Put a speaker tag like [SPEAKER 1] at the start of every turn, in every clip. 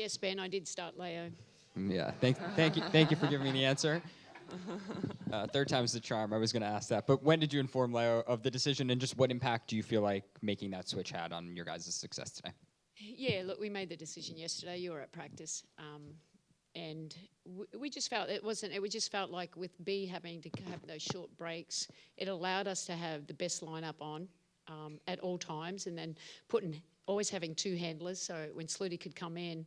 [SPEAKER 1] Yes, Ben, I did start Leo.
[SPEAKER 2] Yeah, thank you for giving me the answer. Third time's the charm. I was going to ask that. But when did you inform Leo of the decision, and just what impact do you feel like making that switch had on your guys' success today?
[SPEAKER 1] Yeah, look, we made the decision yesterday. You were at practice. And we just felt we just felt like with B having to have those short breaks, it allowed us to have the best lineup on at all times, and then always having two handlers, so when Sluyter could come in,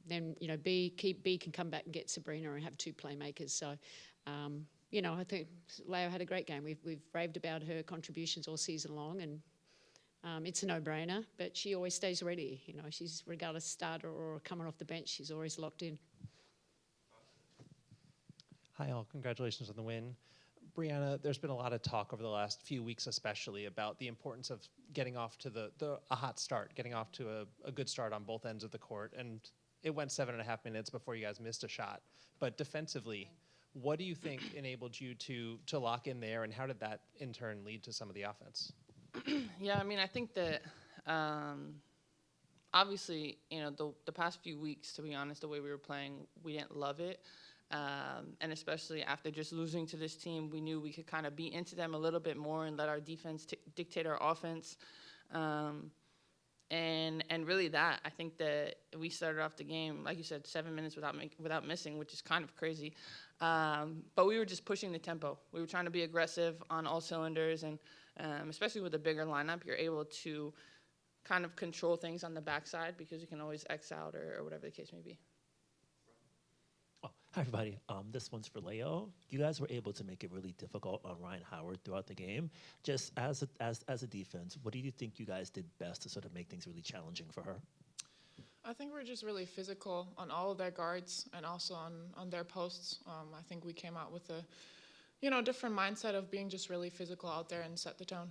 [SPEAKER 1] then B can come back and get Breanna and have two playmakers. So I think Leo had a great game. We've raved about her contributions all season long, and it's a no-brainer. But she always stays ready. She's regardless starter or coming off the bench, she's always locked in.
[SPEAKER 3] Hi all, congratulations on the win. Breanna, there's been a lot of talk over the last few weeks especially about the importance of getting off to a hot start, getting off to a good start on both ends of the court. And it went 7.5 minutes before you guys missed a shot. But defensively, what do you think enabled you to lock in there, and how did that in turn lead to some of the offense?
[SPEAKER 4] Yeah, I mean, I think that obviously, the past few weeks, to be honest, the way we were playing, we didn't love it. And especially after just losing to this team, we knew we could kind of beat into them a little bit more and let our defense dictate our offense. And really that, I think that we started off the game, like you said, 7 minutes without missing, which is kind of crazy. But we were just pushing the tempo. We were trying to be aggressive on all cylinders, and especially with a bigger lineup, you're able to kind of control things on the backside because you can always X out or whatever the case may be.
[SPEAKER 5] Oh, hi, everybody. This one's for Leo. You guys were able to make it really difficult on Rhyne Howard throughout the game. Just as a defense, what do you think you guys did best to sort of make things really challenging for her?
[SPEAKER 6] I think we're just really physical on all of their guards and also on their posts. I think we came out with a different mindset of being just really physical out there and set the tone.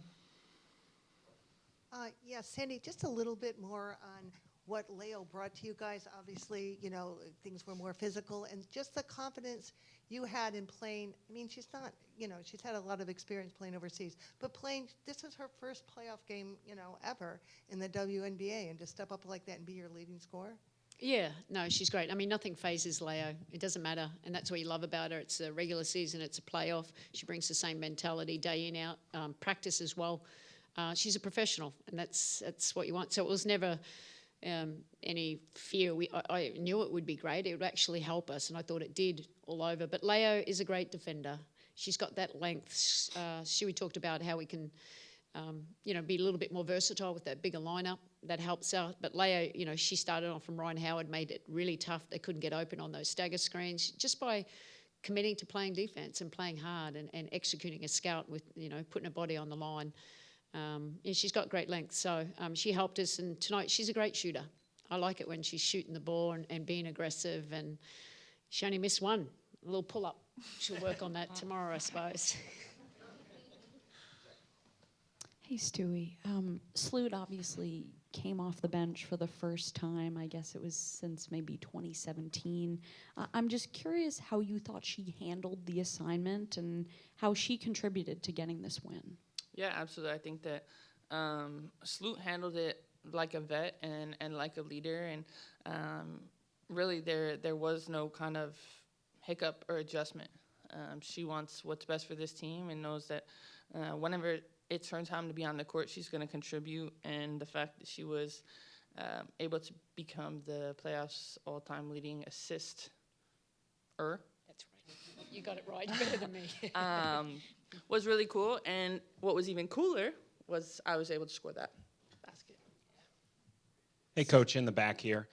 [SPEAKER 7] Yeah, Sandy, just a little bit more on what Leo brought to you guys. Obviously, things were more physical, and just the confidence you had in playing. I mean, she's not, she's had a lot of experience playing overseas, but this is her first playoff game, ever in the WNBA, and to step up like that and be your leading scorer.
[SPEAKER 1] Yeah, no, she's great. I mean, nothing phases Leo. It doesn't matter, and that's what you love about her. It's a regular season, it's a playoff. She brings the same mentality day in, out, practice as well. She's a professional, and that's what you want. So it was never any fear. I knew it would be great. It would actually help us, and I thought it did all over. But Leo is a great defender. She's got that length. Shuey talked about how we can, be a little bit more versatile with that bigger lineup. That helps out. But Leo, she started off from Rhyne Howard, made it really tough. They couldn't get open on those stagger screens just by committing to playing defense and playing hard and executing a scout with, putting her body on the line. And she's got great length, so she helped us. And tonight, she's a great shooter. I like it when she's shooting the ball and being aggressive. And she only missed one, a little pull-up. She'll work on that tomorrow, I suppose.
[SPEAKER 8] Hey, Stewie. Sluyter obviously came off the bench for the first time. I guess it was since maybe 2017. I'm just curious how you thought she handled the assignment and how she contributed to getting this win.
[SPEAKER 4] Yeah, absolutely. I think that Sluyter handled it like a vet and like a leader, and really there was no kind of hiccup or adjustment. She wants what's best for this team and knows that whenever it's her time to be on the court, she's going to contribute, and the fact that she was able to become the playoffs all-time leading assister.
[SPEAKER 1] That's right. You got it right. You're better than me.
[SPEAKER 4] Was really cool, and what was even cooler was I was able to score that basket.
[SPEAKER 9] Hey, Coach, in the back here.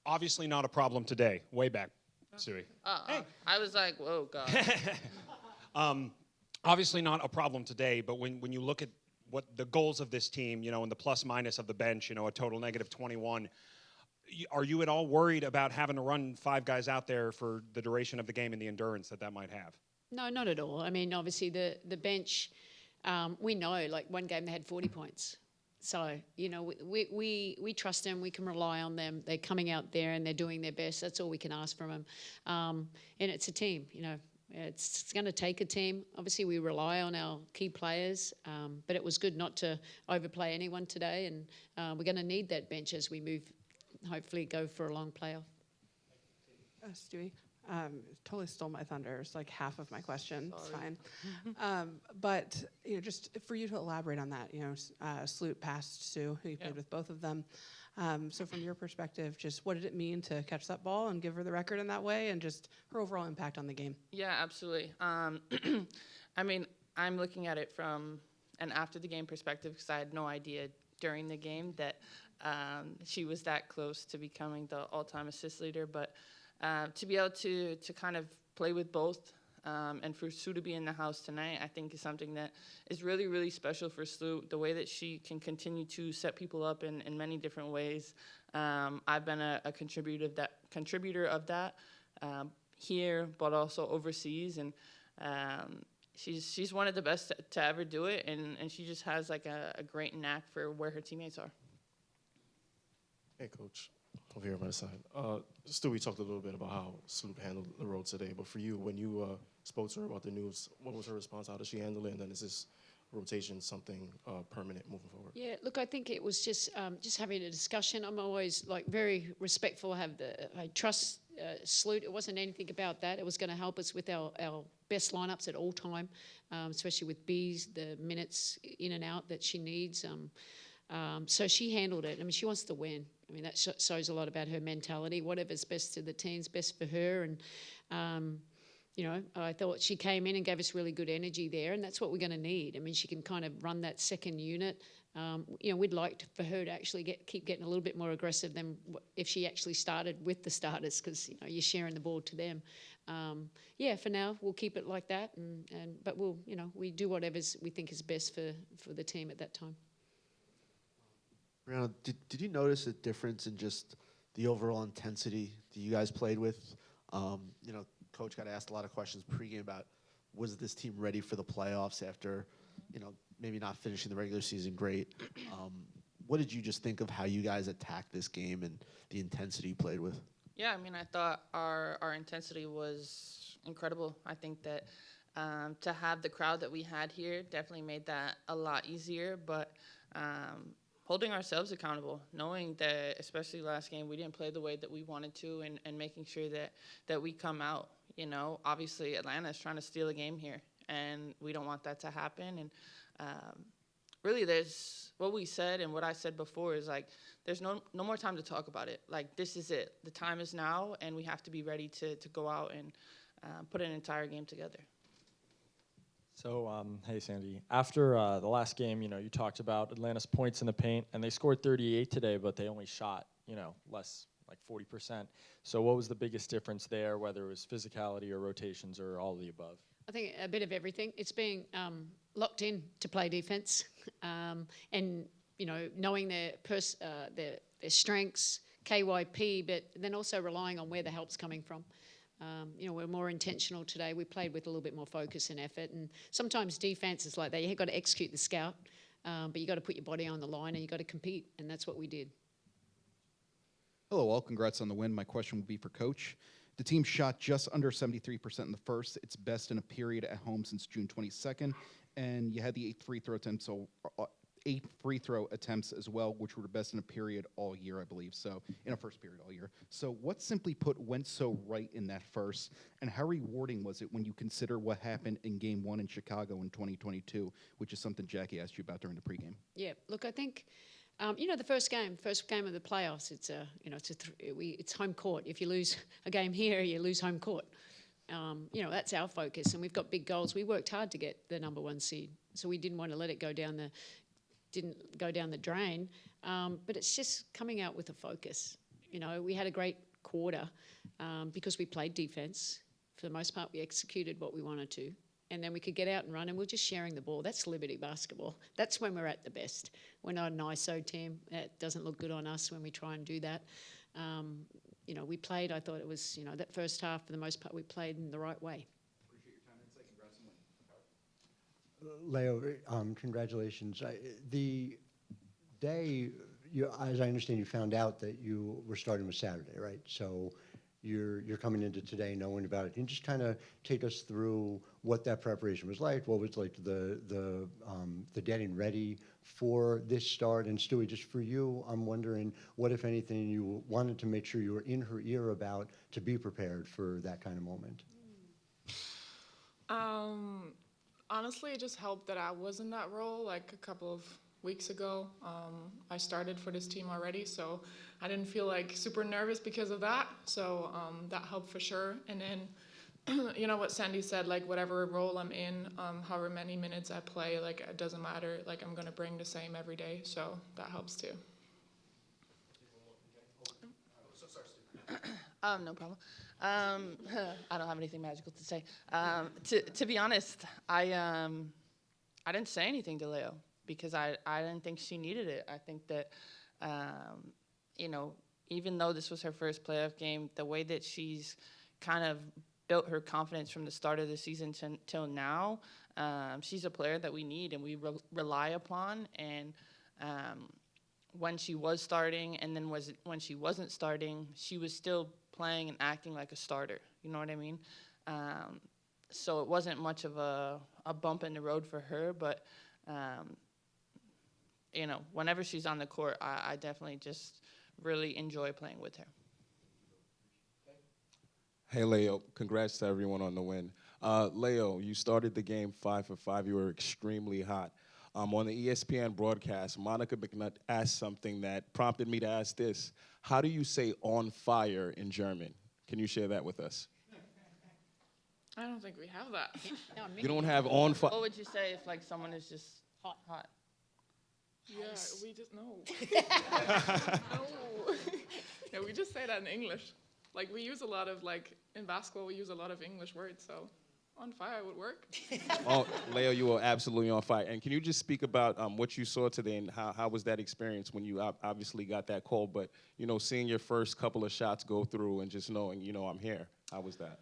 [SPEAKER 9] Obviously not a problem today. Way back, Stewie.
[SPEAKER 4] Hey. I was like, whoa, God.
[SPEAKER 9] Obviously not a problem today, but when you look at what the goals of this team, and the plus minus of the bench, a total negative 21, are you at all worried about having to run 5 guys out there for the duration of the game and the endurance that might have?
[SPEAKER 1] No, not at all. I mean, obviously the bench, we know, like one game they had 40 points. So, we trust them. We can rely on them. They're coming out there and they're doing their best. That's all we can ask from them. And it's a team, It's going to take a team. Obviously, we rely on our key players, but it was good not to overplay anyone today. And we're going to need that bench as we move hopefully go for a long playoff.
[SPEAKER 10] Stewie, totally stole my thunder. It's like half of my question. It's
[SPEAKER 4] Sorry.
[SPEAKER 10] fine. But just for you to elaborate on that, Sluyter passed Sue, who you played with both of them. So from your perspective, just what did it mean to catch that ball and give her the record in that way, and just her overall impact on the game?
[SPEAKER 4] Yeah, absolutely. I mean, I'm looking at it from an after the game perspective because I had no idea during the game that she was that close to becoming the all-time assist leader. But to be able to kind of play with both and for Sue to be in the house tonight, I think is something that is really, really special for Sue, the way that she can continue to set people up in many different ways. I've been a contributor of that here, but also overseas, and she's one of the best to ever do it, and she just has like a great knack for where her teammates are.
[SPEAKER 11] Hey, Coach. Over here on my side. Stu, we talked a little bit about how Sloop handled the road today, but for you, when you spoke to her about the news, what was her response? How did she handle it? And then is this rotation something permanent moving forward?
[SPEAKER 1] Yeah, look, I think it was just having a discussion. I'm always like very respectful. I trust Sluyter. It wasn't anything about that. It was going to help us with our best lineups at all time, especially with B's, the minutes in and out that she needs. So she handled it. I mean, she wants to win. I mean, that shows a lot about her mentality. Whatever's best to the team's best for her. And, I thought she came in and gave us really good energy there, and that's what we're going to need. I mean, she can kind of run that second unit. We'd like for her to actually keep getting a little bit more aggressive than if she actually started with the starters, because, you're sharing the ball to them. For now, we'll keep it like that, but we do whatever we think is best for the team at that time.
[SPEAKER 12] Breanna, did you notice a difference in just the overall intensity that you guys played with? Coach got asked a lot of questions pregame about was this team ready for the playoffs after, maybe not finishing the regular season great. What did you just think of how you guys attacked this game and the intensity you played with?
[SPEAKER 4] Yeah, I mean, I thought our intensity was incredible. I think that to have the crowd that we had here definitely made that a lot easier, but holding ourselves accountable, knowing that, especially last game, we didn't play the way that we wanted to, and making sure that we come out. Obviously Atlanta is trying to steal a game here, and we don't want that to happen. And really, there's what we said and what I said before is like, there's no more time to talk about it. Like, this is it. The time is now, and we have to be ready to go out and put an entire game together.
[SPEAKER 13] So, hey, Sandy. After the last game, you talked about Atlanta's points in the paint, and they scored 38 today, but they only shot, less, like 40%. So what was the biggest difference there, whether it was physicality or rotations or all of the above?
[SPEAKER 1] I think a bit of everything. It's being locked in to play defense, and knowing their strengths, KYP, but then also relying on where the help's coming from. We're more intentional today. We played with a little bit more focus and effort, and sometimes defense is like that. You've got to execute the scout, but you've got to put your body on the line and you've got to compete, and that's what we did.
[SPEAKER 14] Hello all, congrats on the win. My question would be for Coach. The team shot just under 73% in the first, its best in a period at home since June 22nd, and you had the 8 free throw attempts as well, which were the best in a period all year, I believe, so in a first period all year. So what simply put went so right in that first, and how rewarding was it when you consider what happened in Game 1 in Chicago in 2022, which is something Jackie asked you about during the pregame?
[SPEAKER 1] Yeah, look, I think, the first game of the playoffs, it's home court. If you lose a game here, you lose home court. That's our focus, and we've got big goals. We worked hard to get the number 1 seed, so we didn't want to let it go down the drain, but it's just coming out with a focus. We had a great quarter because we played defense. For the most part, we executed what we wanted to, and then we could get out and run, and we're just sharing the ball. That's Liberty basketball. That's when we're at the best. We're not an ISO team. It doesn't look good on us when we try and do that. We played, I thought it was, that first half, for the most part, we played in the right way.
[SPEAKER 14] Appreciate your time and insight. Congrats on winning.
[SPEAKER 15] Leo, congratulations. The day, as I understand, you found out that you were starting with Saturday, right? So you're coming into today knowing about it, and just kind of take us through what that preparation was like, what was like the getting ready for this start. And Stewie, just for you, I'm wondering what, if anything, you wanted to make sure you were in her ear about to be prepared for that kind of moment.
[SPEAKER 6] Honestly, it just helped that I was in that role like a couple of weeks ago. I started for this team already, so I didn't feel like super nervous because of that. So that helped for sure. And then, you know what Sandy said, like whatever role I'm in, however many minutes I play, like it doesn't matter. Like I'm gonna bring the same every day, so that helps too.
[SPEAKER 4] No problem. I don't have anything magical to say. To be honest, I didn't say anything to Leo because I didn't think she needed it. I think that, you know, even though this was her first playoff game, the way that she's kind of built her confidence from the start of the season till now, she's a player that we need and we rely upon. And when she was starting and then when she wasn't starting, she was still playing and acting like a starter. You know what I mean? So it wasn't much of a bump in the road for her, but you know, whenever she's on the court, I definitely just really enjoy playing with her.
[SPEAKER 16] Hey, Leo, congrats to everyone on the win. Leo, you started the game 5 for 5. You were extremely hot. On the ESPN broadcast, Monica McNutt asked something that prompted me to ask this. How do you say on fire in German? Can you share that with us?
[SPEAKER 6] I don't think we have that.
[SPEAKER 16] You don't have on fire?
[SPEAKER 4] What would you say if like someone is just hot?
[SPEAKER 6] Yeah, we just no. No, we just say that in English. Like we use a lot of in basketball we use a lot of English words, so on fire would work.
[SPEAKER 16] Oh, Leo, you were absolutely on fire. And can you just speak about what you saw today and how was that experience when you obviously got that call, but you know, seeing your first couple of shots go through and just knowing, you know, I'm here. How was that?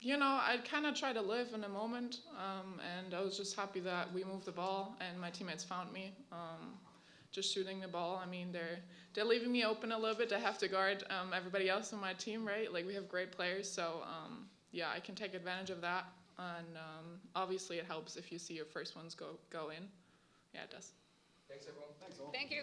[SPEAKER 6] You know, I kind of try to live in the moment, and I was just happy that we moved the ball and my teammates found me. Just shooting the ball. I mean, they're leaving me open a little bit to have to guard everybody else on my team, right? Like we have great players, so yeah, I can take advantage of that. And obviously, it helps if you see your first ones go in. Yeah, it does.
[SPEAKER 2] Thanks, everyone. Thanks all.
[SPEAKER 6] Thank you.